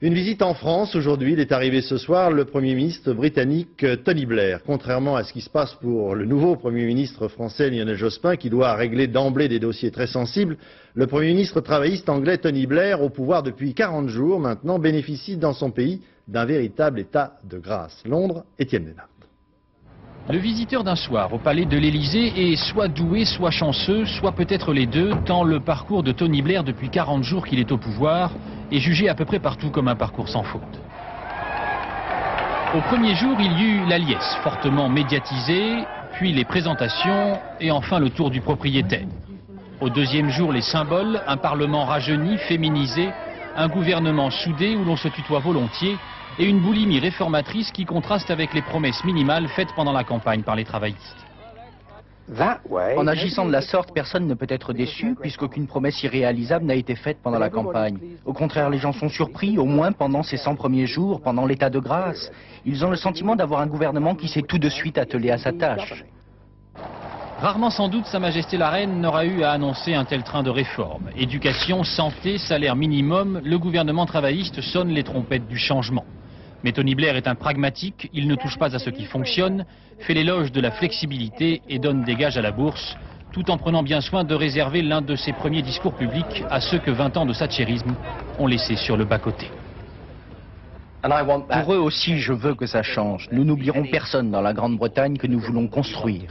Une visite en France aujourd'hui, il est arrivé ce soir le Premier ministre britannique Tony Blair. Contrairement à ce qui se passe pour le nouveau Premier ministre français Lionel Jospin, qui doit régler d'emblée des dossiers très sensibles, le Premier ministre travailliste anglais Tony Blair, au pouvoir depuis 40 jours maintenant, bénéficie dans son pays d'un véritable état de grâce. Londres, Étienne Lénard. Le visiteur d'un soir au palais de l'Élysée est soit doué, soit chanceux, soit peut-être les deux, tant le parcours de Tony Blair depuis 40 jours qu'il est au pouvoir est jugé à peu près partout comme un parcours sans faute. Au premier jour, il y eut la liesse, fortement médiatisée, puis les présentations et enfin le tour du propriétaire. Au deuxième jour, les symboles, un parlement rajeuni, féminisé, un gouvernement soudé où l'on se tutoie volontiers, et une boulimie réformatrice qui contraste avec les promesses minimales faites pendant la campagne par les travaillistes. En agissant de la sorte, personne ne peut être déçu, puisqu'aucune promesse irréalisable n'a été faite pendant la campagne. Au contraire, les gens sont surpris, au moins pendant ces 100 premiers jours, pendant l'état de grâce. Ils ont le sentiment d'avoir un gouvernement qui s'est tout de suite attelé à sa tâche. Rarement sans doute Sa Majesté la Reine n'aura eu à annoncer un tel train de réforme. Éducation, santé, salaire minimum, le gouvernement travailliste sonne les trompettes du changement. Mais Tony Blair est un pragmatique, il ne touche pas à ce qui fonctionne, fait l'éloge de la flexibilité et donne des gages à la bourse, tout en prenant bien soin de réserver l'un de ses premiers discours publics à ceux que 20 ans de thatchérisme ont laissé sur le bas-côté. Pour eux aussi, je veux que ça change. Nous n'oublierons personne dans la Grande-Bretagne que nous voulons construire.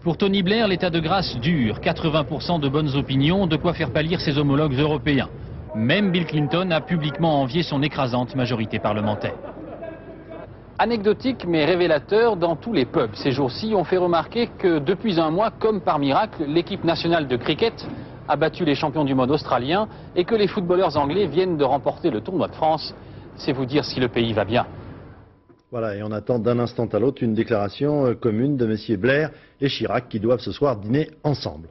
Pour Tony Blair, l'état de grâce dure, 80% de bonnes opinions, de quoi faire pâlir ses homologues européens. Même Bill Clinton a publiquement envié son écrasante majorité parlementaire. Anecdotique mais révélateur, dans tous les pubs ces jours-ci, on fait remarquer que depuis un mois, comme par miracle, l'équipe nationale de cricket a battu les champions du monde australiens et que les footballeurs anglais viennent de remporter le tournoi de France. C'est vous dire si le pays va bien. Voilà, et on attend d'un instant à l'autre une déclaration commune de messieurs Blair et Chirac qui doivent ce soir dîner ensemble.